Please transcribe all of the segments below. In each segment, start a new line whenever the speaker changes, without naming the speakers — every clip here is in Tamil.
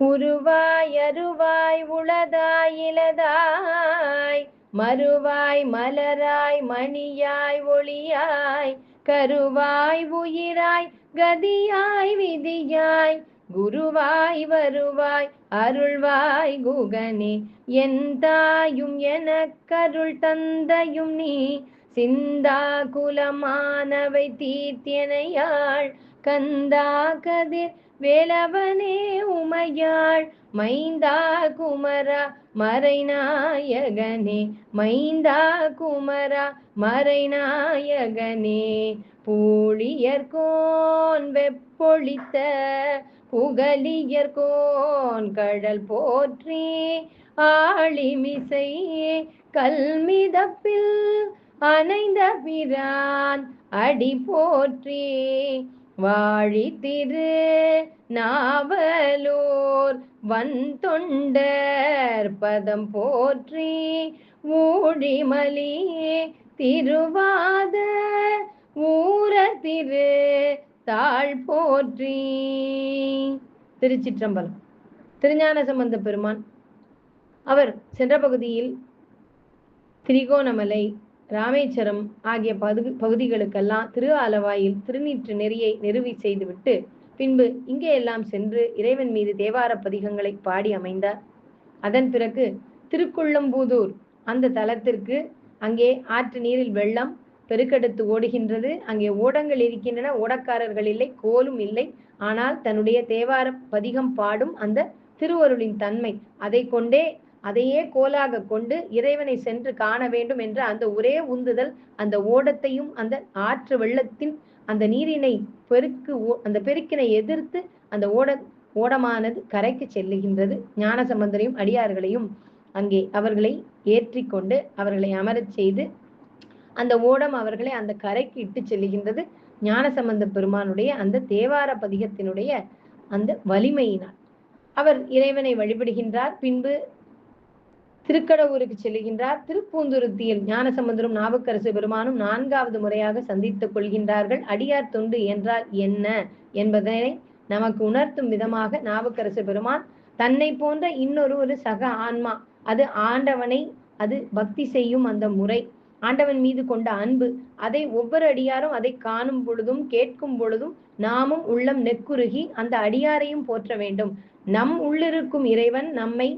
உருவாய் அருவாய் உளதாய் இலதாய் மறுவாய் மலராய் மணியாய் ஒளியாய் கருவாய் உயிராய் கதியாய் விதியாய் குருவாய் வருவாய் அருள்வாய் குகனே என் தாயும் எனக்கருள் தந்தையும் நீ சிந்தா குலமானவை தீர்த்தியனையாள் கந்தா கதிர் வேலவனே உமையாள் மைந்தா குமரா மறைநாயகனே மைந்தா குமரா மறைநாயகனே பூழியர்கோன் வெப்பொழித்த புகலியர்கோன் கடல் போற்றி ஆழிமிசை கல்மிதப்பில் அணைந்த பிரான் அடி போற்றி வாழி திரு நாவலூர் வன் தொண்டர் பதம் போற்றி ஊழிமலி திருவாத ஊர திரு தாழ் போற்றி. திருச்சிற்றம்பலம். திருஞான சம்பந்த பெருமான் அவர் சென்ற பகுதியில் திரிகோணமலை, ராமேஸ்வரம் ஆகிய பகுதிகளுக்கெல்லாம் திரு ஆலவாயில் திருநீற்று நெறியை நிறுவி செய்துவிட்டு பின்பு இங்கே எல்லாம் சென்று இறைவன் மீது தேவார பதிகங்களை பாடி அமைந்தார். அதன் பிறகு திருக்குள்ளம்பூதூர் அந்த தலத்திற்கு, அங்கே ஆற்று நீரில் வெள்ளம் பெருக்கெடுத்து ஓடுகின்றது. அங்கே ஓடங்கள் இருக்கின்றன, ஓடக்காரர்கள் இல்லை, கோலும் இல்லை. ஆனால் தன்னுடைய தேவார பதிகம் பாடும் அந்த திருவருளின் தன்மை, அதையே கோலாக கொண்டு இறைவனை சென்று காண வேண்டும் என்ற அந்த ஒரே உந்துதல், அந்த ஓடத்தையும் அந்த ஆற்று வெள்ளத்தின் அந்த நீரினை அந்த பெருக்கினை எதிர்த்து அந்த ஓடமானது கரைக்கு செல்லுகின்றது. ஞான சம்பந்தரையும் அடியார்களையும் அங்கே அவர்களை ஏற்றி கொண்டு அவர்களை அமரச் செய்து அந்த ஓடம் அவர்களை அந்த கரைக்கு இட்டு செல்லுகின்றது. ஞான சம்பந்த பெருமானுடைய அந்த தேவார பதிகத்தினுடைய அந்த வலிமையினால் அவர் இறைவனை வழிபடுகின்றார். பின்பு திருக்கடவூருக்கு செல்லுகின்றார். திருப்பூந்துருத்தியில் ஞானசம்பந்தரும் நாவுக்கரசு பெருமானும் 4வது முறையாக சந்தித்துக் கொள்கின்றார்கள். அடியார் தொண்டு என்றால் என்ன என்பதனை நமக்கு உணர்த்தும் விதமாக நாவுக்கரசு பெருமான் தன்னை போன்ற இன்னொரு சக ஆன்மா, அது ஆண்டவனை அது பக்தி செய்யும் அந்த முறை, ஆண்டவன் மீது கொண்ட அன்பு, அதை ஒவ்வொரு அடியாரும் அதை காணும் பொழுதும் கேட்கும் பொழுதும் நாமும் உள்ளம் நெக்குருகி அந்த அடியாரையும் போற்ற வேண்டும். நம் உள்ளிருக்கும் இறைவன், நம்மை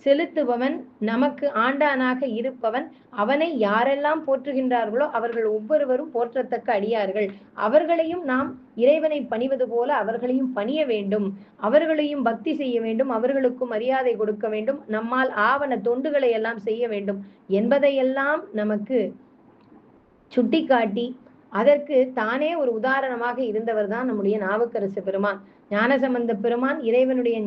செலுத்துபவன், நமக்கு ஆண்டானாக இருப்பவன், அவனை யாரெல்லாம் போற்றுகின்றார்களோ அவர்கள் ஒவ்வொருவரும் போற்றத்தக்க அடியார்கள். அவர்களையும் நாம் இறைவனை பணிவது போல அவர்களையும் பணிய வேண்டும், அவர்களையும் பக்தி செய்ய வேண்டும், அவர்களுக்கும் மரியாதை கொடுக்க வேண்டும், நம்மால் ஆவன தொண்டுகளை எல்லாம் செய்ய வேண்டும் என்பதையெல்லாம் நமக்கு சுட்டிக்காட்டி அதற்கு தானே ஒரு உதாரணமாக இருந்தவர் தான் நம்முடைய நாவுக்கரசு பெருமான். ஞானசம்பந்த பெருமான் இறைவனுடைய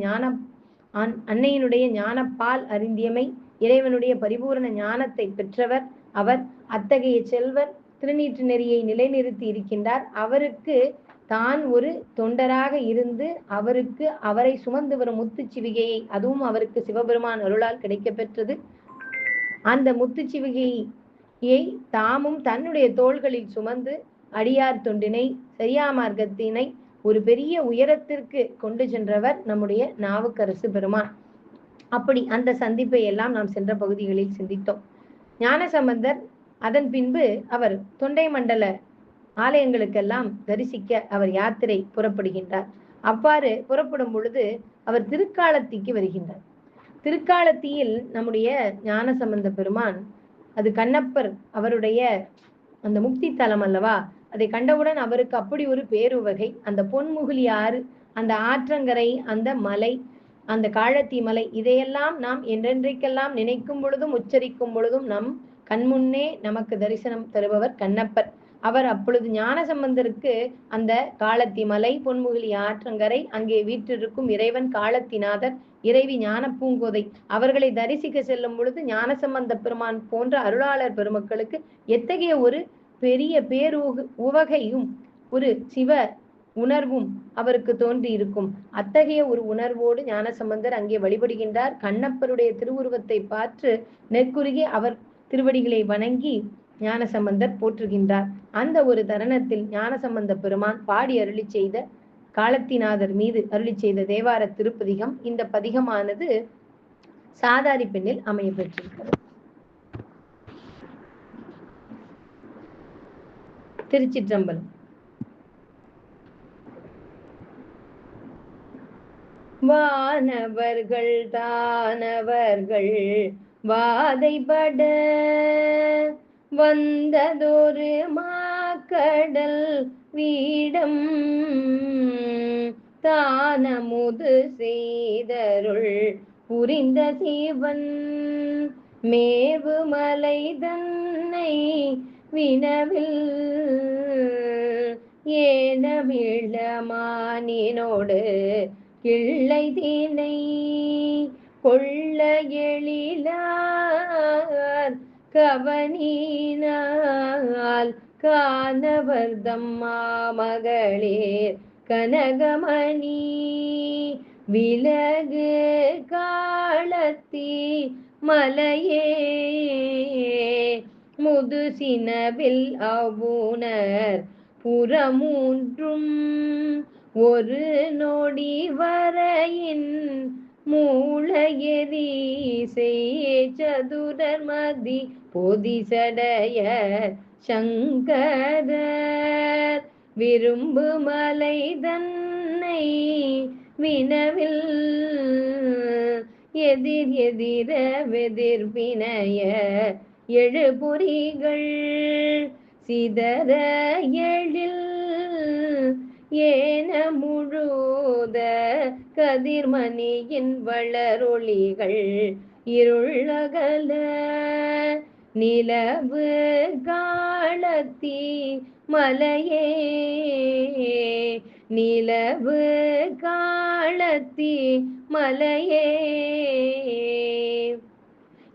அன்னையினுடைய ஞானப்பால் அறிந்தியமை, இறைவனுடைய பரிபூரண ஞானத்தை பெற்றவர். அவர் அத்தகைய செல்வர் திருநீற்று நெறியை நிலைநிறுத்தி இருக்கின்றார். அவருக்கு தான் ஒரு தொண்டராக இருந்து அவரை சுமந்து வரும் முத்துச்சிவிகையை, அதுவும் அவருக்கு சிவபெருமான் அருளால் கிடைக்க பெற்றது. அந்த முத்துச்சிவிகையை தாமும் தன்னுடைய தோள்களில் சுமந்து அடியார் தொண்டினை, சரியா மார்க்கத்தினை ஒரு பெரிய உயரத்திற்கு கொண்டு சென்றவர் நம்முடைய நாவுக்கரசு பெருமான். அப்படி அந்த சந்திப்பை எல்லாம் நாம் சென்ற பகுதிகளில் சிந்தித்தோம். ஞானசம்பந்தர் அதன் பின்பு அவர் தொண்டை மண்டல ஆலயங்களுக்கெல்லாம் தரிசிக்க அவர் யாத்திரை புறப்படுகின்றார். அவ்வாறு புறப்படும் பொழுது அவர் திருக்காலத்திக்கு வருகின்றார். திருக்காலத்தியில் நம்முடைய ஞானசம்பந்த பெருமான், அது கண்ணப்பர் அவருடைய அந்த முக்தி தலம் அல்லவா, அதை கண்டவுடன் அவருக்கு அப்படி ஒரு பேருவகை. அந்த பொன்முகிலி ஆறு, அந்த ஆற்றங்கரை, அந்த மலை, அந்த காழத்தி மலை, இதையெல்லாம் நாம் என்றென்றைக்கெல்லாம் நினைக்கும் பொழுதும் உச்சரிக்கும் பொழுதும் நம் கண்முன்னே நமக்கு தரிசனம் தருபவர் கண்ணப்பர். அவர் அப்பொழுது ஞானசம்பந்தருக்கு அந்த காலத்தி மலை, பொன்முகிலி ஆற்றங்கரை, அங்கே வீற்றிருக்கும் இறைவன் காலத்திநாதர், இறைவி ஞான பூங்கோதை, அவர்களை தரிசிக்க செல்லும் பொழுது ஞானசம்பந்த பெருமான் போன்ற அருளாளர் பெருமக்களுக்கு எத்தகைய ஒரு பெரிய உவகையும் ஒரு சிவ உணர்வும் அவருக்கு தோன்றி இருக்கும். அத்தகைய ஒரு உணர்வோடு ஞானசம்பந்தர் அங்கே வழிபடுகின்றார். கண்ணப்பருடைய திருவுருவத்தை பார்த்து நெற்குருகி அவர் திருவடிகளை வணங்கி ஞானசம்பந்தர் போற்றுகின்றார். அந்த ஒரு தருணத்தில் ஞானசம்பந்த பெருமான் பாடி அருளி செய்த காலத்திநாதர் மீது அருளி செய்த தேவார திருப்பதிகம். இந்த பதிகமானது சாதாரி பெண்ணில் அமைய பெற்றிருக்கிறது. திருச்சிற்றம்பலம். வானவர்கள் தானவர்கள் வாதைபட வந்ததொரு மாக்கடல் வீடம் தானமுது செய்தருள் புரிந்த சிவன் மேவுமலை தன்னை வினவில் ஏனமிழமானினோடு கிள்ளை தீனை கொள்ள எழிலார் கவனினால் காணவர்தம் மாமகளேர் கனகமணி விலகு காலத்தி மலையே முதுசினவில் அவுணர் புறமூன்றும் ஒரு நொடி வரையின் மூளையெறி சதுரர் மதி பொதிசடைய சங்கரர் விரும்பு மலை தன்னை வினவில் எதிர் எதிர வெதிர்வினைய எழுபொறிகள் சிதற எழில் ஏன முழுத கதிர்மணியின் வளரொளிகள் இருளகல நிலவு காலத்தி மலையே நிலவு காலத்தி மலையே.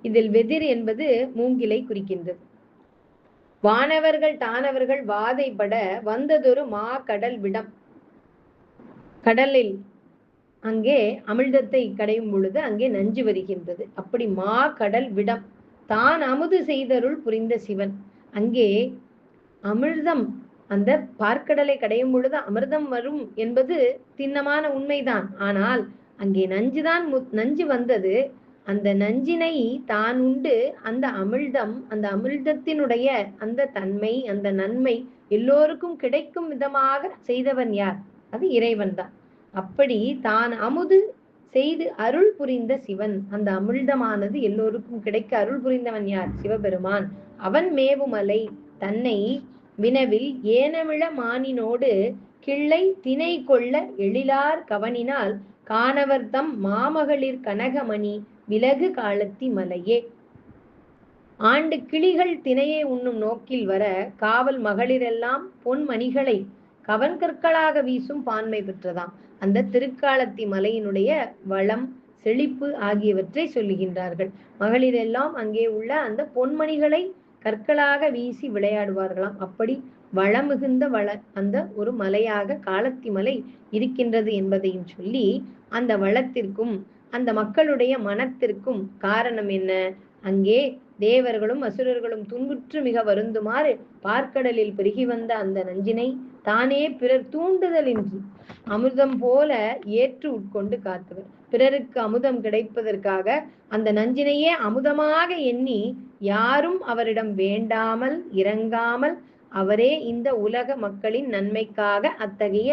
இதில் வெதிர் என்பது மூங்கிலை குறிக்கின்றது. வானவர்கள் தானவர்கள் வாதைப்பட வந்ததொரு மா கடல் விடம். கடலில் அங்கே அமிழ்தத்தை கடையும் பொழுது அங்கே நஞ்சு வருகின்றது. அப்படி மா கடல் விடம் தான் அமுது செய்தருள் புரிந்த சிவன். அங்கே அமிர்தம், அந்த பார்க்கடலை கடையும் பொழுது அமிர்தம் வரும் என்பது திண்ணமான உண்மைதான். ஆனால் அங்கே நஞ்சு வந்தது. அந்த நஞ்சினை தான் உண்டு அந்த அமிழ்தம், அந்த அமிழ்தத்தினுடைய அந்த தன்மை, அந்த நன்மை எல்லோருக்கும் கிடைக்கும் விதமாக செய்தவன் யார்? அது இறைவன் தான். அப்படி தான் அமுது செய்து அருள் புரிந்த சிவன், அந்த அமிழ்தமானது எல்லோருக்கும் கிடைக்க அருள் புரிந்தவன் யார்? சிவபெருமான். அவன் மேவுமலை தன்னை வினவில் ஏனமிழ மானினோடு கிள்ளை திணை கொள்ள எழிலார் கவனினால் காணவர்தம் மாமகளிர் கனகமணி விலகு காலத்தி மலையே. ஆண்டு கிளிகள் திணையை உண்ணும் நோக்கில் வர காவல் மகளிரெல்லாம் பொன்மணிகளை கவன்கற்களாக வீசும் பான்மை பெற்றதாம். அந்த திருக்காலத்தி மலையினுடைய வளம், செழிப்பு ஆகியவற்றை சொல்லுகின்றார்கள். மகளிரெல்லாம் அங்கே உள்ள அந்த பொன்மணிகளை கற்களாக வீசி விளையாடுவார்களாம். அப்படி வளம் மிகுந்த அந்த ஒரு மலையாக காலத்தி மலை இருக்கின்றது என்பதையும் சொல்லி, அந்த வளத்திற்கும் அந்த மக்களுடைய மனத்திற்கும் காரணம் என்ன? அங்கே தேவர்களும் அசுரர்களும் துன்புற்று மிக வருந்துமாறு பார்க்கடலில் பெருகி வந்த அந்த நஞ்சினை தானே பிறர் தூண்டுதலின்றி அமிர்தம் போல ஏற்று உட்கொண்டு காத்தவர். பிறருக்கு அமுதம் கிடைப்பதற்காக அந்த நஞ்சினையே அமுதமாக எண்ணி யாரும் அவரிடம் வேண்டாமல் இறங்காமல் அவரே இந்த உலக மக்களின் நன்மைக்காக அத்தகைய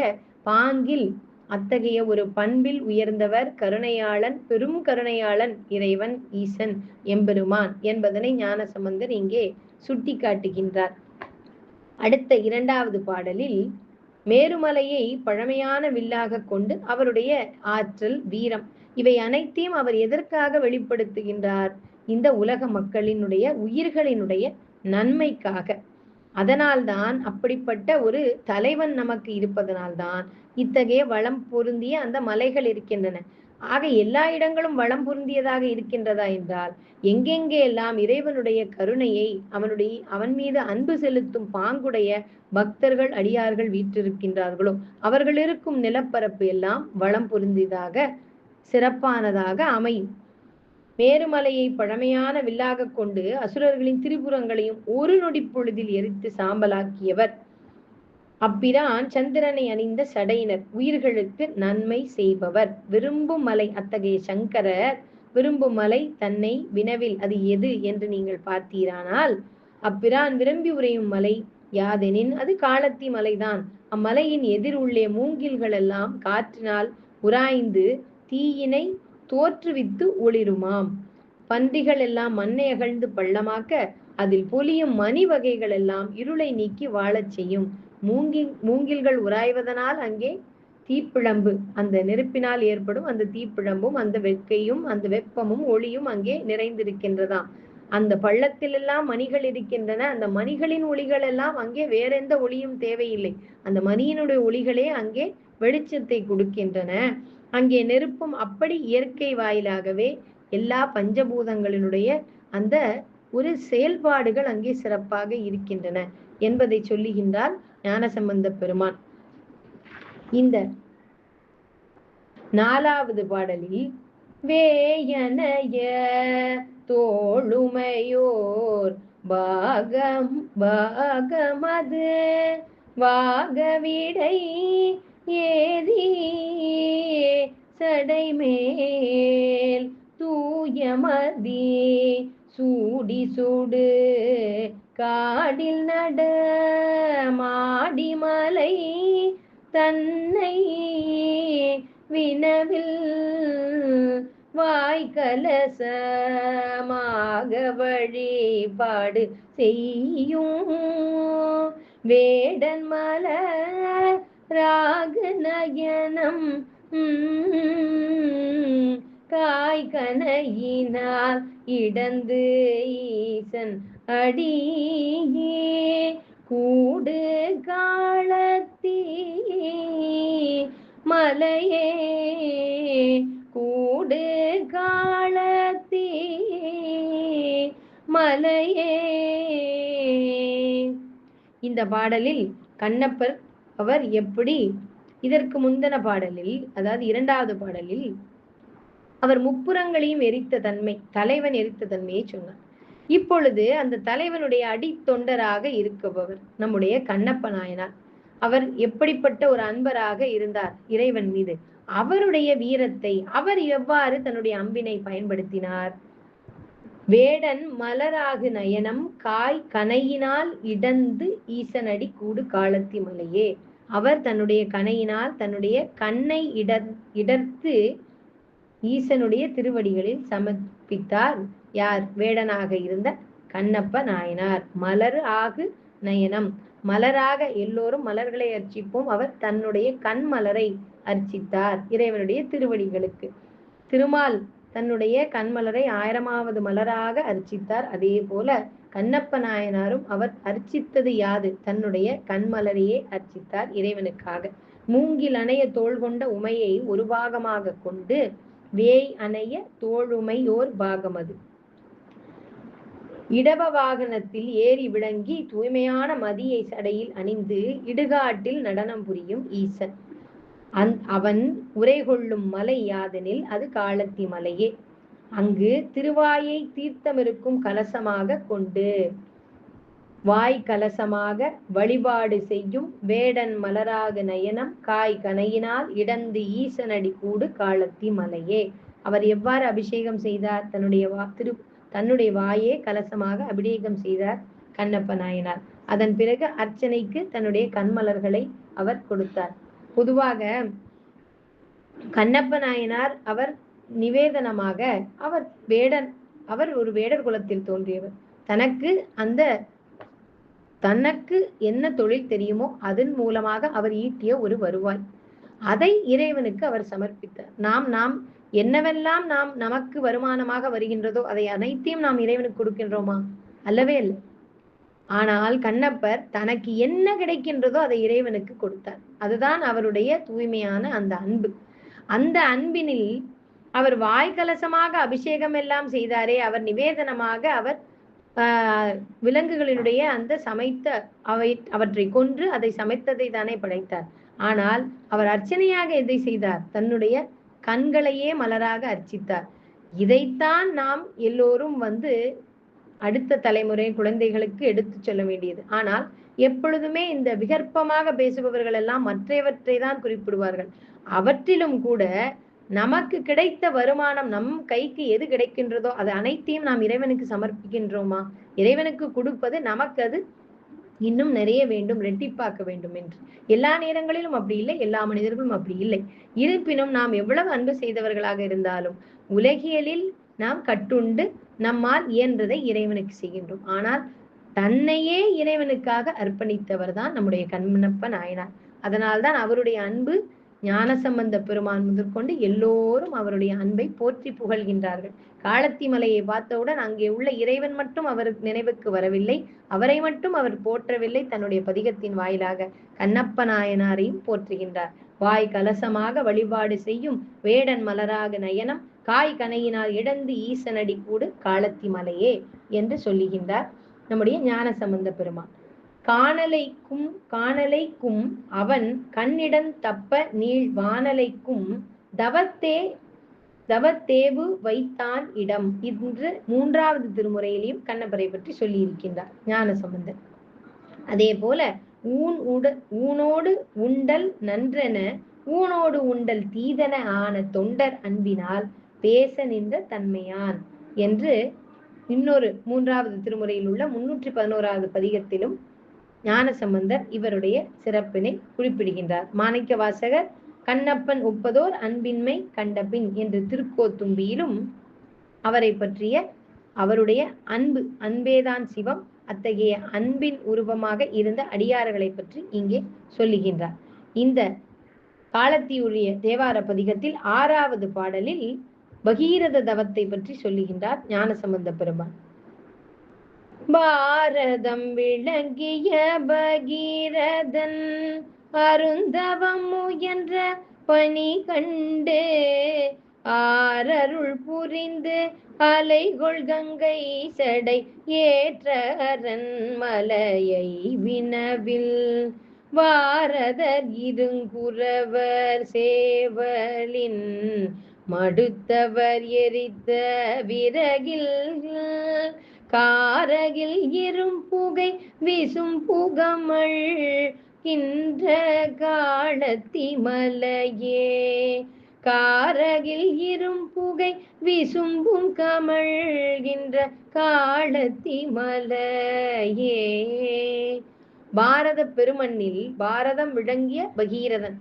பாங்கில், அத்தகைய ஒரு பண்பில் உயர்ந்தவர், கருணையாளன், பெரும் கருணையாளன் இறைவன் ஈசன் எம்பெருமான் என்பதனை ஞானசம்பந்தர் இங்கே சுட்டி காட்டுகின்றார். அடுத்த இரண்டாவது பாடலில் மேருமலையை பழமையான வில்லாக கொண்டு அவருடைய ஆற்றல், வீரம் இவை அனைத்தையும் அவர் எதற்காக வெளிப்படுத்துகின்றார்? இந்த உலக மக்களினுடைய உயிர்களினுடைய நன்மைக்காக. அதனால்தான், அப்படிப்பட்ட ஒரு தலைவன் நமக்கு இருப்பதனால்தான் இத்தகைய வளம் பொருந்திய அந்த மலைகள் இருக்கின்றன. ஆக எல்லா இடங்களும் வளம் பொருந்தியதாக இருக்கின்றதா என்றால், எங்கெங்கே எல்லாம் இறைவனுடைய கருணையை, அவன் மீது அன்பு செலுத்தும் பாங்குடைய பக்தர்கள், அடியார்கள் வீற்றிருக்கின்றார்களோ அவர்கள் இருக்கும் நிலப்பரப்பு எல்லாம் வளம் பொருந்தியதாக, சிறப்பானதாக அமையும். மேருமலையை பழமையான வில்லாக கொண்டு அசுரர்களின் திரிபுரங்களையும் ஒரு நொடி பொழுதில் எரித்து சாம்பலாக்கியவர். அப்பிரான் சந்திரனை அணிந்த சடையினர், உயிர்களுக்கு நன்மை செய்பவர், விரும்பும் மலை. அத்தகைய சங்கரர் விரும்பும் மலை தன்னை வினவில் அது எது என்று நீங்கள் பார்த்தீரானால், அப்பிரான் விரும்பி உரையும் மலை யாதெனின் அது காலத்தி மலைதான். அம்மலையின் எதிர் உள்ளே மூங்கில்கள் எல்லாம் காற்றினால் உராய்ந்து தீயினை தோற்றுவித்து ஒளிருமாம். பன்றிகள் எல்லாம் மண்ணை அகழ்ந்து பள்ளமாக்க அதில் பொலியும் மணி வகைகள் எல்லாம் இருளை நீக்கி வாழச் செய்யும். மூங்கில்கள் உராய்வதனால் அங்கே தீப்பிழம்பு, அந்த நெருப்பினால் ஏற்படும் அந்த தீப்பிழம்பும் அந்த வெக்கையும் அந்த வெப்பமும் ஒளியும் அங்கே நிறைந்திருக்கின்றதாம். அந்த பள்ளத்திலெல்லாம் மணிகள் இருக்கின்றன. அந்த மணிகளின் ஒளிகள் எல்லாம் அங்கே வேற எந்த ஒளியும் தேவையில்லை. அந்த மணியினுடைய ஒளிகளே அங்கே வெளிச்சத்தை கொடுக்கின்றன. அங்கே நெருப்பும் அப்படி இயற்கை வாயிலாகவே எல்லா பஞ்சபூதங்களினுடைய அந்த ஒரு செயல்பாடுகள் அங்கே சிறப்பாக இருக்கின்றன என்பதை சொல்லுகின்றார் ஞானசம்பந்த பெருமான். இந்த 4வது பாடலில் வேயனைய தோளுமையோர் பாகமது வாகவிடை ஏறி சடைமேல் தூயமதி சூடி சுடு காடில் நட மாடிமலை தன்னை வினவில் வாய்கலசமாக வழிபாடு செய்யும் வேடன் மலர் ராகநயனம் காய்கனையினால் இடந்து ஈசன் அடியே கூடு காலத்தீ மலையே கூடு காலத்தீ மலையே. இந்த பாடலில் கண்ணப்பர் அவர் எப்படி இதற்கு முந்தின பாடலில், அதாவது 2வது பாடலில் அவர் முப்புறங்களையும் எரித்த தன்மை, தலைவன் எரித்த தன்மையை சொன்னார். இப்பொழுது அந்த தலைவனுடைய அடித்தொண்டராக இருக்குபவர் நம்முடைய கண்ணப்ப நாயனார். அவர் எப்படிப்பட்ட ஒரு அன்பராக இருந்தார் இறைவன் மீது, அவருடைய வீரத்தை அவர் எவ்வாறு தன்னுடைய அம்பினை பயன்படுத்தினார். வேடன் மலராகு நயனம் காய் கனையினால் இடந்து ஈசனடி கூடு காலத்தி மலையே. அவர் தன்னுடைய கனையினால் தன்னுடைய கண்ணை இடர்த்து ஈசனுடைய திருவடிகளில் சமர்ப்பித்தார். யார்? வேடனாக இருந்த கண்ணப்ப நாயனார். மலர் ஆகு நயனம், மலராக எல்லோரும் மலர்களை அர்ச்சிப்போம். அவர் தன்னுடைய கண் மலரை அர்ச்சித்தார் இறைவனுடைய திருவடிகளுக்கு. திருமால் தன்னுடைய கண்மலரை 1000வது மலராக அர்ச்சித்தார். அதே போல கண்ணப்ப நாயனாரும் அவர் அர்ச்சித்தது யாது? தன்னுடைய கண்மலரையே அர்ச்சித்தார் இறைவனுக்காக. மூங்கில் அணைய தோள் கொண்ட உமையை ஒரு பாகமாக கொண்டு வேய் அணைய தோளுமையோர் பாகமது. இடப வாகனத்தில் ஏறி விளங்கி தூய்மையான மதியை சடையில் அணிந்து இடுகாட்டில் நடனம் புரியும் ஈசன். அவன் உரை கொள்ளும் மலை யாதெனில் அது காலத்தி மலையே. அங்கு திருவாயை தீர்த்தமிருக்கும் கலசமாக கொண்டு வாய் கலசமாக வழிபாடு செய்யும் வேடன் மலராக நயனம் காய் கனையினால் இடந்து ஈசனடி கூடு காலத்தி மலையே. அவர் எவ்வாறு அபிஷேகம் செய்தார்? தன்னுடைய வாயே கலசமாக அபிஷேகம் செய்தார் கண்ணப்ப நாயனார். அதன் பிறகு அர்ச்சனைக்கு தன்னுடைய கண்மலர்களை அவர் கொடுத்தார். பொதுவாக கண்ணப்ப நாயனார் அவர் நிவேதனமாக அவர் ஒரு வேடர் குலத்தில் தோன்றியவர். தனக்கு என்ன தொழில் தெரியுமோ அதன் மூலமாக அவர் ஈட்டிய ஒரு வருவாய், அதை இறைவனுக்கு அவர் சமர்ப்பித்தார். நாம் என்னவெல்லாம் நமக்கு வருமானமாக வருகின்றதோ அதை அனைத்தையும் நாம் இறைவனுக்கு கொடுக்கின்றோமா? அல்லவே இல்லை. ஆனால் கண்ணப்பர் தனக்கு என்ன கிடைக்கின்றதோ அதை இறைவனுக்கு கொடுத்தார். அதுதான் அவருடைய தூய்மையான அந்த அன்பு. அந்த அன்பினில் அவர் வாய்க்கலசமாக அபிஷேகம் எல்லாம் செய்தாரே, அவர் நிவேதனமாக அவர் விலங்குகளினுடைய அந்த அவற்றை கொன்று அதை சமைத்ததை தானே படைத்தார். ஆனால் அவர் அர்ச்சனையாக எதை செய்தார்? தன்னுடைய கண்களையே மலராக அர்ச்சித்தார். இதைத்தான் நாம் எல்லோரும் அடுத்த தலைமுறை குழந்தைகளுக்கு எடுத்து சொல்ல வேண்டியது. ஆனால் எப்பொழுதுமே இந்த விகற்பமாக பேசுபவர்கள் எல்லாம் மற்றவற்றை தான் குறிப்பிடுவார்கள். அவற்றிலும் கூட நமக்கு கிடைத்த வருமானம், நம் கைக்கு எது கிடைக்கின்றதோ அது அனைத்தையும் நாம் இறைவனுக்கு சமர்ப்பிக்கின்றோமா? இறைவனுக்கு கொடுப்பது நமக்கு அது இன்னும் நிறைய வேண்டும், ரெட்டிப்பாக்க வேண்டும் என்று. எல்லா நேரங்களிலும் அப்படி இல்லை, எல்லா மனிதர்களும் அப்படி இல்லை. இருப்பினும் நாம் எவ்வளவு அன்பு செய்தவர்களாக இருந்தாலும் உலகியலில் நாம் கட்டுண்டு நம்மால் இயன்றதை இறைவனுக்கு செய்கின்றோம். ஆனால் தன்னையே இறைவனுக்காக அர்ப்பணித்தவர் தான் நம்முடைய கண்ணப்ப நாயனார். அதனால்தான் அவருடைய அன்பு ஞானசம்பந்த பெருமான் முதற்கொண்டு எல்லோரும் அவருடைய அன்பை போற்றி புகழ்கின்றார்கள். காளத்தி மலையை பார்த்தவுடன் அங்கே உள்ள இறைவன் மட்டும் அவருக்கு நினைவுக்கு வரவில்லை, அவரை மட்டும் அவர் போற்றவில்லை. தன்னுடைய பதிகத்தின் வாயிலாக கண்ணப்ப நாயனாரையும் போற்றுகின்றார். வாய் கலசமாக வழிபாடு செய்யும் வேடன் மலராக நயனம் காய் கனையினால் இழந்து ஈசனடி கூடு காளத்தி மலையே என்று சொல்லுகின்றார் நம்முடைய ஞானசம்பந்த பெருமான். காணலைக்கும் அவன் கண்ணிடன் தப்ப நீள் வானலைக்கும் தவத்தேவு வைத்தான் இடம் என்று 3வது திருமுறையிலையும் கண்ணப்பரை பற்றி சொல்லி இருக்கின்றார் ஞானசம்பந்தர். அதே போல ஊனோடு உண்டல் நன்றென ஊனோடு உண்டல் தீதன ஆன தொண்டர் அன்பினால் பேச நின்ற தன்மையான் என்று இன்னொரு 3வது திருமுறையில் உள்ள 311வது பதிகத்திலும் ஞானசம்பந்தர் இவருடைய சிறப்பினை குறிப்பிடுகின்றார். மாணிக்க வாசகர் கண்ணப்பன் ஒப்பதோர் அன்பின்மை கண்டபின் என்று திருக்கோத்தும்பியிலும் அவரை பற்றிய அவருடைய அன்பேதான் சிவம், அத்தகைய அன்பின் உருவமாக இருந்த அடியார்களை பற்றி இங்கே சொல்லுகின்றார். இந்த காலத்தியுடைய தேவார பதிகத்தில் 6வது பாடலில் பகீரத தவத்தை பற்றி சொல்லுகின்றார் ஞானசம்பந்த பெருமான். பாரதம் விளங்கிய பகீரதன் அருந்தவம் முயன்ற பணி கண்டு ஆரருள் புரிந்து அலைகொள் கங்கை சடை ஏற்றரன் மலையை வினவில் வாரதர் இருங்குறவர் சேவலின் மடுத்தவர் எரித்த விறகில் காரகில் இரும் புகை வீசும் புகமள் கின்ற காளத்தி மலையே காரகில் இரும் புகை விசும்பும் கமழ்கின்ற காளத்தி மலையே. பாரத பெருமண்ணில் பாரதம் விளங்கிய பகீரதன்,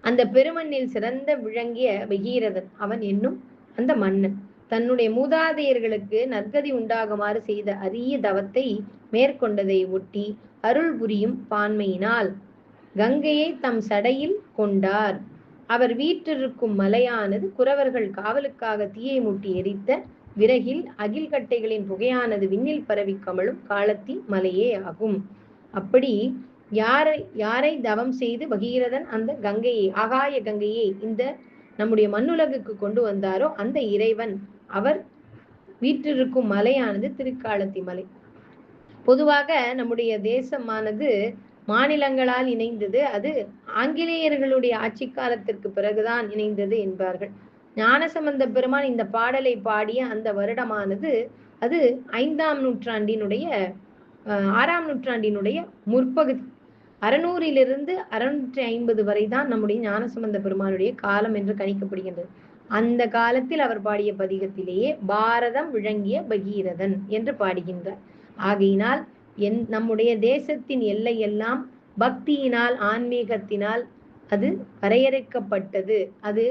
அந்த பெருமண்ணில் சிறந்த விளங்கிய பகீரதன் அவன் என்னும் அந்த மன்னன் தன்னுடைய மூதாதையர்களுக்கு நற்கதி உண்டாகுமாறு செய்த அரிய தவத்தை மேற்கொண்டதை ஒட்டி அருள் புரியும் பான்மையினால் கங்கையை தம் சடையில் கொண்டார். அவர் வீற்றிருக்கும் மலையானது குறவர்கள் காவலுக்காக தீயை மூட்டி எரித்த விறகில் அகில்கட்டைகளின் புகையானது விண்ணில் பரவி கமழும் காளத்தி மலையே ஆகும். அப்படி யாரை தவம் செய்து பகீரதன் அந்த கங்கையை, ஆகாய கங்கையை இந்த நம்முடைய மண்ணுலகுக்கு கொண்டு வந்தாரோ அந்த இறைவன் அவர் வீற்றிருக்கும் மலையானது திருக்காளத்தி மலை. பொதுவாக நம்முடைய தேசமானது மாநிலங்களால் இணைந்தது. அது ஆங்கிலேயர்களுடைய ஆட்சி காலத்திற்கு பிறகுதான் இணைந்தது என்பார்கள். ஞானசம்பந்த பெருமான் இந்த பாடலை பாடிய அந்த வருடமானது அது 5ஆம் நூற்றாண்டினுடைய 6ஆம் நூற்றாண்டினுடைய முற்பகுதி. 600 650 வரை தான் நம்முடைய ஞானசம்பந்த பெருமானுடைய காலம் என்று கணிக்கப்படுகின்றது. அந்த காலத்தில் அவர் பாடிய பதிகத்திலேயே பாரதம் விளங்கிய பகீரதன் என்று பாடுகின்றார். ஆகையினால் நம்முடைய தேசத்தின் எல்லையெல்லாம் பக்தியினால் ஆன்மீகத்தினால் அது வரையறுக்கப்பட்டது. அது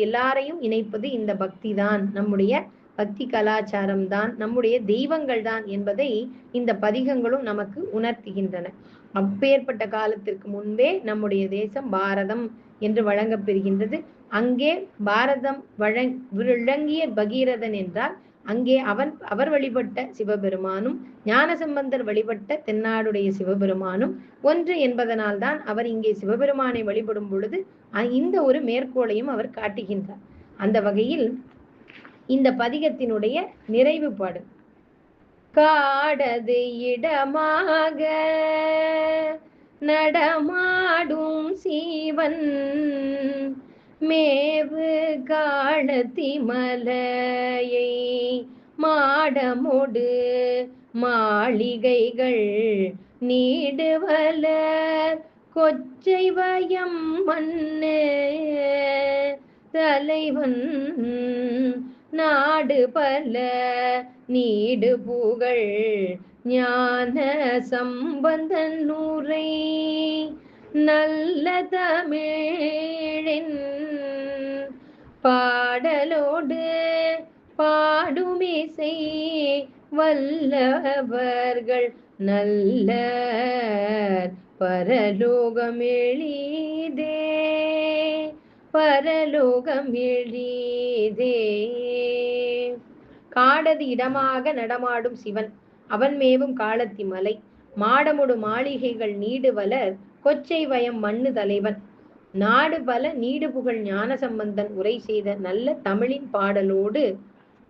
எல்லாரையும் இணைப்பது இந்த பக்தி தான், நம்முடைய பக்தி கலாச்சாரம் தான், நம்முடைய தெய்வங்கள் தான் என்பதை இந்த பதிகங்களும் நமக்கு உணர்த்துகின்றன. அப்பேற்பட்ட காலத்திற்கு முன்பே நம்முடைய தேசம் பாரதம் என்று வழங்கப்பெறுகின்றது. அங்கே பாரதம் விளங்கிய பகீரதன் என்றால் அங்கே அவர் வழிபட்ட சிவபெருமானும் ஞானசம்பந்தர் வழிபட்ட தென்னாடுடைய சிவபெருமானும் ஒன்று என்பதனால் தான் அவர் இங்கே சிவபெருமானை வழிபடும் பொழுது இந்த ஒரு மேற்கோளையும் அவர் காட்டுகின்றார். அந்த வகையில் இந்த பதிகத்தினுடைய நிறைவு பாடல் காடது இடமாக நடமாடும் சீவன் மேவு காளத்தி மலையை மாடமோடு மாளிகைகள் நீடுவலர் கொச்சை வயம் மண்ணு தலைவன் நாடு பல நீடு புகழ் ஞான சம்பந்தன் நூரை நல்ல தமிழின் பாடலோடு பாடுமிசை வல்லவர்கள் நல்ல பரலோகம் எளிதே பரலோகம் எளிதே. காடது இடமாக நடமாடும் சிவன் அவன் மேவும் காலத்தி மலை மாடமுடு மாளிகைகள் நீடு வளர் கொச்சை வயம் மண்ணு தலைவன் நாடு பல நீடு புகழ் ஞான சம்பந்தன் உரை செய்த நல்ல தமிழின் பாடலோடு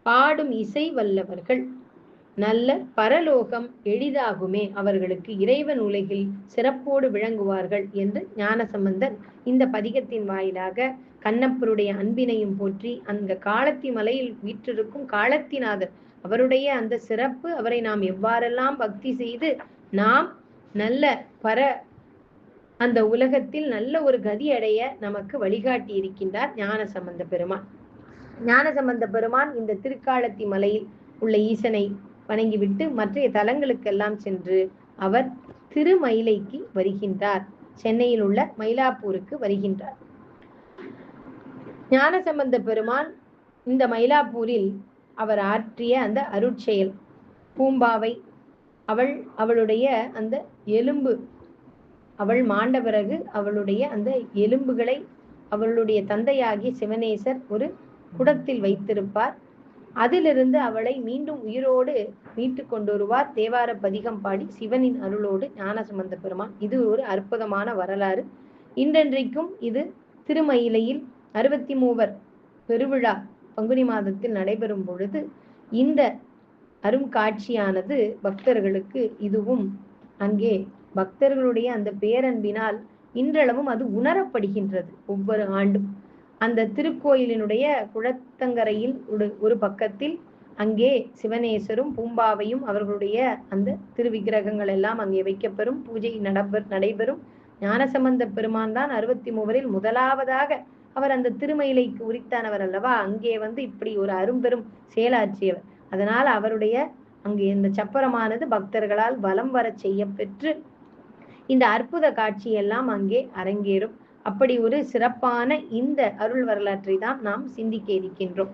பாடும் இசை வல்லவர்கள் நல்ல பரலோகம் எளிதாகுமே, அவர்களுக்கு இறைவன் உலகில் சிறப்போடு விளங்குவார்கள் என்று ஞானசம்பந்தன் இந்த பதிகத்தின் வாயிலாக கண்ணப்பருடைய அன்பினையும் போற்றி அந்த காலத்தி மலையில் வீற்றிருக்கும் காலத்திநாதர் அவருடைய அந்த சிறப்பு, அவரை நாம் எவ்வாறெல்லாம் பக்தி செய்து நாம் நல்ல அந்த உலகத்தில் நல்ல ஒரு கதி அடைய நமக்கு வழிகாட்டி இருக்கின்றார் ஞானசம்பந்த பெருமான். ஞானசம்பந்த பெருமான் இந்த திருக்காலத்தி மலையில் உள்ள ஈசனை வணங்கிவிட்டு மற்ற தலங்களுக்கெல்லாம் சென்று அவர் திருமயிலைக்கு வருகின்றார். சென்னையில் உள்ள மயிலாப்பூருக்கு வருகின்றார். ஞானசம்பந்த பெருமான் இந்த மயிலாப்பூரில் அவர் ஆற்றிய அந்த அருட்செயல், பூம்பாவை அவளுடைய அந்த எலும்பு, அவள் மாண்ட பிறகு அவளுடைய அந்த எலும்புகளை அவளுடைய தந்தையாகிய சிவனேசர் ஒரு குடத்தில் வைத்திருப்பார். அதிலிருந்து அவளை மீண்டும் உயிரோடு மீட்டு கொண்டு வருவார். தேவார பதிகம் பாடி சிவனின் அருளோடு ஞானசம்பந்த பெருமான். இது ஒரு அற்புதமான வரலாறு. இன்றென்றைக்கும் இது திருமயிலையில் 63 பெருவிழா பங்குனி மாதத்தில் நடைபெறும் பொழுது இந்த அருங்காட்சியானது பக்தர்களுக்கு இதுவும் அங்கே பக்தர்களுடைய அந்த பேரன்பினால் இன்றளவும் அது உணரப்படுகின்றது. ஒவ்வொரு ஆண்டும் அந்த திருக்கோயிலினுடைய குளத்தங்கரையில் ஒரு பக்கத்தில் அங்கே சிவனேசரும் பூம்பாவையும் அவர்களுடைய அந்த திருவிக்கிரகங்கள் எல்லாம் அங்கே வைக்கப்பெறும், பூஜை நடைபெறும். ஞானசம்பந்த பெருமான் தான் 63 முதலாவதாக அவர் அந்த திருமயிலைக்கு உரித்தானவர் அல்லவா. அங்கே இப்படி ஒரு அரும்பெரும் செயலாற்றியவர். அதனால் அவருடைய அங்கே இந்த சப்பரமானது பக்தர்களால் வலம் வர செய்ய பெற்று இந்த அற்புத காட்சியெல்லாம் அங்கே அரங்கேறும். அப்படி ஒரு சிறப்பான இந்த அருள் வரலாற்றை தான் நாம் சிந்திக்க இருக்கின்றோம்.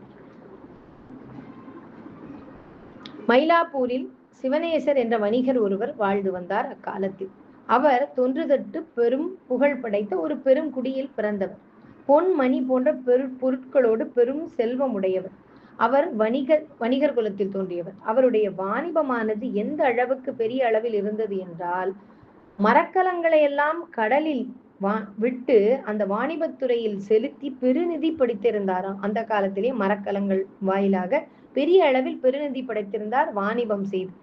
மயிலாப்பூரில் சிவனேசர் என்ற வணிகர் ஒருவர் வாழ்ந்து வந்தார். அக்காலத்தில் அவர் தொன்றுதட்டு பெரும் புகழ் படைத்த ஒரு பெரும் குடியில் பிறந்தவர். பொன் மணி போன்ற பொருட்களோடு பெரும் செல்வம் உடையவர். அவர் வணிகர் குலத்தில் தோன்றியவர். அவருடைய வாணிபமானது எந்த அளவுக்கு பெரிய அளவில் இருந்தது என்றால், மரக்கலங்களை எல்லாம் கடலில் விட்டு அந்த வாணிபத்துறையில் செலுத்தி பெருநிதி படைத்திருந்தாராம். அந்த காலத்திலே மரக்கலங்கள் வாயிலாக பெரிய அளவில் பெருநிதி படைத்திருந்தார் வாணிபம் செய்து.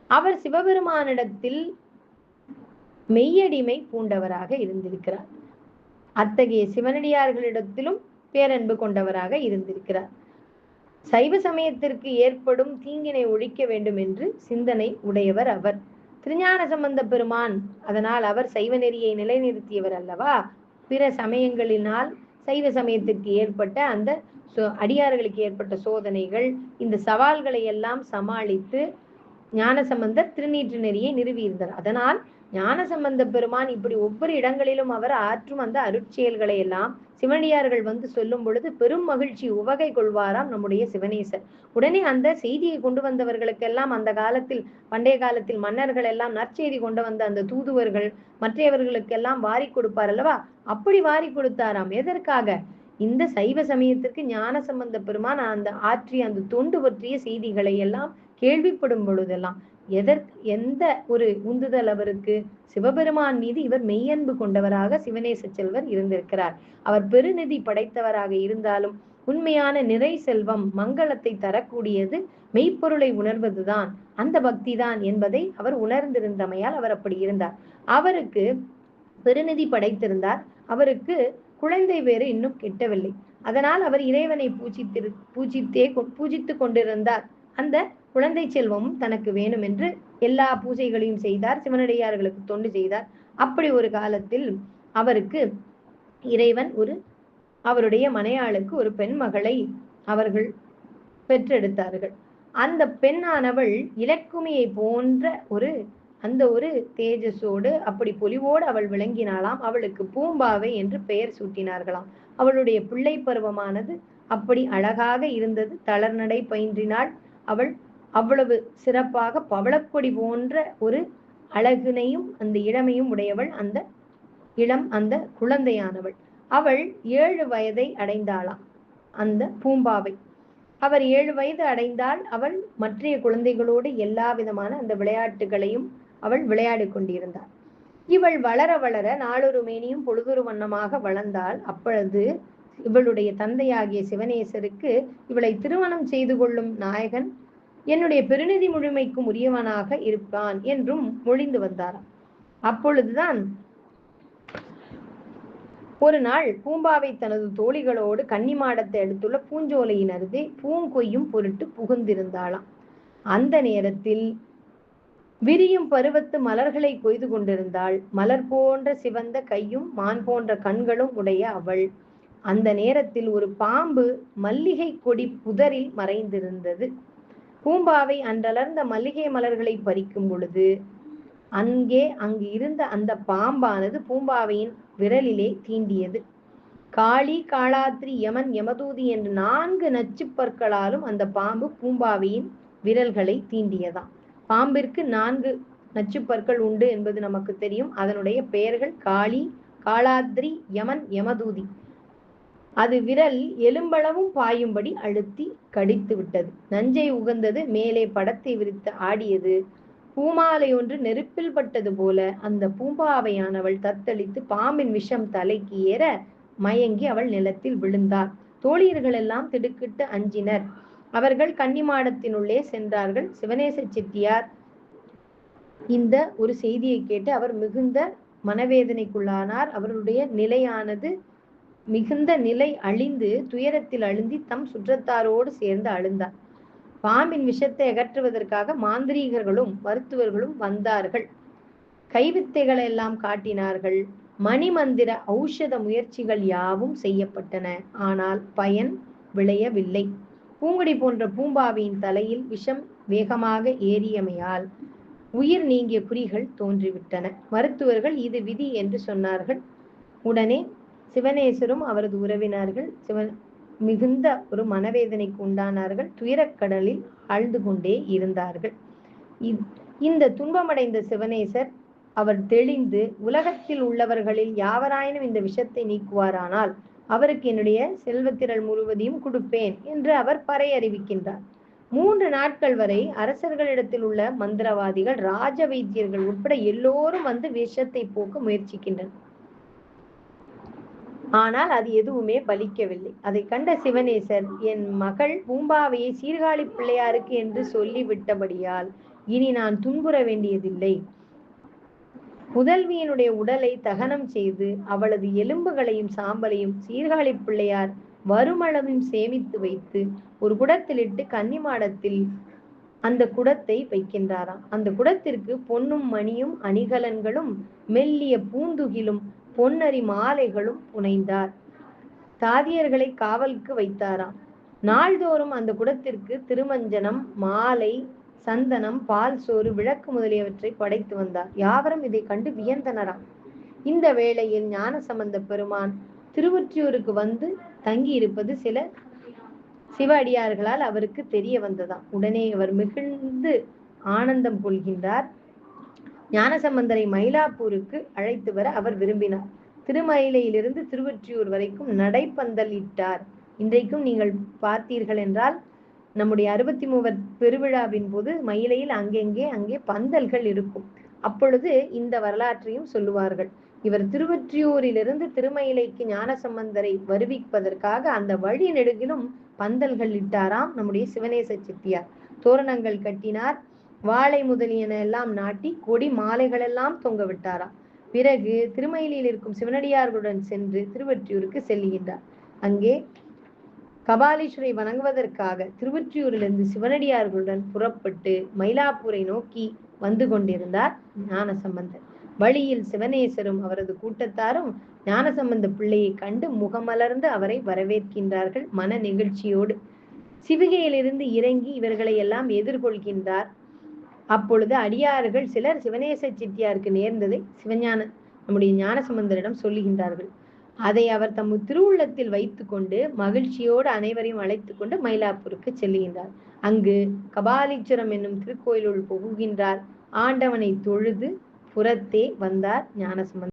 அவர் சிவபெருமானிடத்தில் மெய்யடிமை பூண்டவராக இருந்திருக்கிறார். அத்தகைய சிவனடியார்களிடத்திலும் பேரன்பு கொண்டவராக இருந்திருக்கிறார். சைவ சமயத்திற்கு ஏற்படும் தீங்கினை ஒழிக்க வேண்டும் என்று சிந்தனை உடையவர் அவர். திருஞான சம்பந்த பெருமான் அதனால் அவர் சைவ நெறியை நிலைநிறுத்தியவர் அல்லவா. பிற சமயங்களினால் சைவ சமயத்திற்கு ஏற்பட்ட அந்த அடியார்களுக்கு ஏற்பட்ட சோதனைகள், இந்த சவால்களை எல்லாம் சமாளித்து ஞானசம்பந்தர் திருநீற்று நெறியை நிறுவியிருந்தார். அதனால் ஞானசம்பந்த பெருமான் இப்படி ஒவ்வொரு இடங்களிலும் அவர் ஆற்றும் அந்த அருட்செயல்களை எல்லாம் சிவனடியார்கள் சொல்லும் பொழுது பெரும் மகிழ்ச்சி உவகை கொள்வாராம் நம்முடைய சிவனேசர். உடனே அந்த செய்தியை கொண்டு வந்தவர்களுக்கெல்லாம் அந்த காலத்தில் பண்டைய காலத்தில் மன்னர்கள் எல்லாம் நற்செய்தி கொண்டு வந்த அந்த தூதுவர்கள் மற்றவர்களுக்கெல்லாம் வாரி கொடுப்பார் அல்லவா. அப்படி வாரி கொடுத்தாராம். எதற்காக? இந்த சைவ சமயத்திற்கு ஞானசம்பந்த பெருமான் அந்த ஆற்றிய அந்த தொண்டு பற்றிய செய்திகளை எல்லாம் கேள்விப்படும் பொழுதெல்லாம் எந்த ஒரு உந்துதல் அவருக்கு? சிவபெருமான் மீது இவர் மெய்யன்பு கொண்டவராக சிவனேச செல்வர் இருந்திருக்கிறார். அவர் பெருநிதி படைத்தவராக இருந்தாலும் உண்மையான நிறை செல்வம் மங்களத்தை தரக்கூடியது மெய்ப்பொருளை உணர்வதுதான், அந்த பக்தி தான் என்பதை அவர் உணர்ந்திருந்தமையால் அவர் அப்படி இருந்தார். அவருக்கு பெருநிதி படைத்திருந்தார். அவருக்கு குழந்தை வேறு இன்னும் கிட்டவில்லை. அதனால் அவர் இறைவனை பூஜித்து கொண்டிருந்தார். அந்த குழந்தை செல்வமும் தனக்கு வேணும் என்று எல்லா பூஜைகளையும் செய்தார், சிவனடியார்களுக்கு தொண்டு செய்தார். அப்படி ஒரு காலத்தில் அவருக்கு இறைவன் அவருடைய மனையாளுக்கு ஒரு பெண் மகளை அவர்கள் பெற்றெடுத்தார்கள். அந்த பெண்ணானவள் இலக்குமியை போன்ற ஒரு தேஜஸோடு அப்படி பொலிவோடு அவள் விளங்கினாளாம். அவளுக்கு பூம்பாவை என்று பெயர் சூட்டினார்களாம். அவளுடைய பிள்ளை பருவமானது அப்படி அழகாக இருந்தது. தளர்நடை பயின்றினாள். அவள் அவ்வளவு சிறப்பாக பவளக்கொடி போன்ற ஒரு அழகினையும் அந்த இளமையும் உடையவள், அந்த குழந்தையானவள். அவள் 7 வயதை அடைந்தாளாம், அந்த பூம்பாவை. அவர் 7 வயது அடைந்தால் அவள் மற்றைய குழந்தைகளோடு எல்லா விதமான அந்த விளையாட்டுகளையும் அவள் விளையாடி கொண்டிருந்தாள். இவள் வளர வளர நாளொரு மேனியும் பொழுதொரு வண்ணமாக வளர்ந்தாள். அப்பொழுது இவளுடைய தந்தையாகிய சிவனேசருக்கு இவளை திருமணம் செய்து கொள்ளும் நாயகன் என்னுடைய பெருநிதி முழுமைக்கும் உரியவனாக இருப்பான் என்றும் மொழிந்து வந்தாராம். அப்பொழுதுதான் ஒரு நாள் பூம்பாவை தனது தோழிகளோடு கன்னிமாடத்தை அடுத்துள்ள பூஞ்சோலையின் அருகே பூங்கொய்யும் பொருட்டு புகுந்திருந்தாளாம். அந்த நேரத்தில் விரியும் பருவத்து மலர்களை கொய்து கொண்டிருந்தாள். மலர் போன்ற சிவந்த கையும் மான் போன்ற கண்களும் உடைய அவள். அந்த நேரத்தில் ஒரு பாம்பு மல்லிகை கொடி புதரில் மறைந்திருந்தது. பூம்பாவை அன்றலர்ந்த மல்லிகை மலர்களை பறிக்கும் பொழுது அங்கு இருந்த அந்த பாம்பானது பூம்பாவையின் விரலிலே தீண்டியது. காளி, காளாத்ரி, யமன், யமதூதி என்று 4 நச்சுப் பற்களாலும் அந்த பாம்பு பூம்பாவையின் விரல்களை தீண்டியதாம். பாம்பிற்கு 4 நச்சுப்பற்கள் உண்டு என்பது நமக்கு தெரியும். அதனுடைய பெயர்கள் காளி, காளாத்ரி, யமன், யமதூதி. அது விரல் எலும்பளவும் பாயும்படி அழுத்தி கடித்து விட்டது. நஞ்சை உகந்தது. மேலே படத்தை விரித்து ஆடியது. பூமாலை ஒன்று நெருப்பில் பட்டது போல அந்த பூம்பாவையானவள் தத்தளித்து பாம்பின் விஷம் தலைக்கு ஏற மயங்கி அவள் நிலத்தில் விழுந்தாள். தோழியர்கள் எல்லாம் திடுக்கிட்டு அஞ்சினர். அவர்கள் கன்னிமாடத்தினுள்ளே சென்றார்கள். சிவனேச செட்டியார் இந்த ஒரு செய்தியை கேட்டு அவர் மிகுந்த மனவேதனைக்குள்ளானார். அவருடைய நிலையானது மிகுந்த நிலை அழிந்து துயரத்தில் அழுந்தி தம் சுற்றத்தாரோடு சேர்ந்து அழுந்தார். பாம்பின் விஷத்தை அகற்றுவதற்காக மாந்திரீகர்களும் மருத்துவர்களும் வந்தார்கள். கைவித்தைகளை எல்லாம் காட்டினார்கள். மணிமந்திர ஔஷத முயற்சிகள் யாவும் செய்யப்பட்டன. ஆனால் பயன் விளையவில்லை. பூங்குடி போன்ற பூம்பாவியின் தலையில் விஷம் வேகமாக ஏறியமையால் உயிர் நீங்கிய குறிகள் தோன்றிவிட்டன. மருத்துவர்கள் இது விதி என்று சொன்னார்கள். உடனே சிவனேசரும் அவரது உறவினர்கள் மிகுந்த ஒரு மனவேதனைக்கு உண்டானார்கள். துயரக்கடலில் ஆழ்ந்து கொண்டே இருந்தார்கள். இந்த துன்பமடைந்த சிவனேசர் அவர் தெளிந்து உலகத்தில் உள்ளவர்களில் யாவராயினும் இந்த விஷத்தை நீக்குவாரானால் அவருக்கு என்னுடைய செல்வத்திரள் முழுவதையும் கொடுப்பேன் என்று அவர் பறை அறிவிக்கின்றார். 3 நாட்கள் வரை அரசர்களிடத்தில் உள்ள மந்திரவாதிகள், ராஜ வைத்தியர்கள் உட்பட எல்லோரும் வந்து விஷத்தை போக்க முயற்சிக்கின்றனர். ஆனால் அது எதுவுமே பலிக்கவில்லை. அதை கண்ட சிவனேசர், என் மகள் பூம்பாவையை சீர்காழி பிள்ளையாருக்கு என்று சொல்லிவிட்டபடியால் இனி நான் துன்புற வேண்டியதில்லை. புதல்வியினுடைய உடலை தகனம் செய்து அவளது எலும்புகளையும் சாம்பலையும் சீர்காழி பிள்ளையார் வருமளவும் சேமித்து வைத்து ஒரு குடத்திலிட்டு கன்னிமாடத்தில் அந்த குடத்தை வைக்கின்றாராம். அந்த குடத்திற்கு பொன்னும் மணியும் அணிகலன்களும் மெல்லிய பூந்துகிலும் பொன்னரி மாலைகளும் புனைந்தார். தாதியர்களை காவலுக்கு வைத்தாராம். நாள்தோறும் அந்த குடத்திற்கு திருமஞ்சனம், மாலை, சந்தனம், பால் சோறு, விளக்கு முதலியவற்றை படைத்து வந்தார். யாவரும் இதை கண்டு வியந்தனராம். இந்த வேளையில் ஞானசம்பந்த பெருமான் திருவொற்றியூருக்கு வந்து தங்கி இருப்பது சில சிவ அடியார்களால் அவருக்கு தெரிய வந்ததாம். உடனே அவர் மிகுந்து ஆனந்தம் கொள்கின்றார். ஞானசம்பந்தரை மயிலாப்பூருக்கு அழைத்து வர அவர் விரும்பினார். திருமயிலையிலிருந்து திருவொற்றியூர் வரைக்கும் நடைப்பந்தல் இட்டார். இன்றைக்கும் நீங்கள் பார்த்தீர்கள் என்றால் நம்முடைய 63 பெருவிழாவின் போது மயிலையில் அங்கே பந்தல்கள் இருக்கும். அப்பொழுது இந்த வரலாற்றையும் சொல்லுவார்கள். இவர் திருவொற்றியூரிலிருந்து திருமயிலைக்கு ஞானசம்பந்தரை வருவிப்பதற்காக அந்த வழி நெடுகிலும் பந்தல்கள் இட்டாராம் நம்முடைய சிவனேச செட்டியார். தோரணங்கள் கட்டினார். வாழை முதலியன எல்லாம் நாட்டி கொடி மாலைகள் எல்லாம் தொங்க விட்டாராம். பிறகு திருமயிலில் இருக்கும் சிவனடியார்களுடன் சென்று திருவொற்றியூருக்கு செல்லுகின்றார். அங்கே கபாலீஸ்வரை வணங்குவதற்காக திருவொற்றியூரிலிருந்து சிவனடியார்களுடன் புறப்பட்டு மயிலாப்பூரை நோக்கி வந்து கொண்டிருந்தார் ஞானசம்பந்தர். வழியில் சிவனேசரும் அவரது கூட்டத்தாரும் ஞானசம்பந்த பிள்ளையை கண்டு முகமலர்ந்து அவரை வரவேற்கின்றார்கள் மன நெகிழ்ச்சியோடு. சிவிகையிலிருந்து இறங்கி இவர்களை எல்லாம் எதிர்கொள்கின்றார். அப்பொழுது அடியார்கள் சிலர் சிவனேச செட்டியாருக்கு நேர்ந்ததை நம்முடைய ஞானசம்பந்தரிடம் சொல்லுகின்றார்கள். அதை அவர் தம் திருவுள்ளத்தில் வைத்துக் கொண்டு மகிழ்ச்சியோடு அனைவரையும் அழைத்துக் கொண்டு மயிலாப்பூருக்கு செல்லுகின்றார். அங்கு கபாலீஸ்வரம் என்னும் திருக்கோயிலுள் புகுகின்றார். ஆண்டவனை தொழுது புறத்தே வந்தார் ஞானசம்பந்தர்.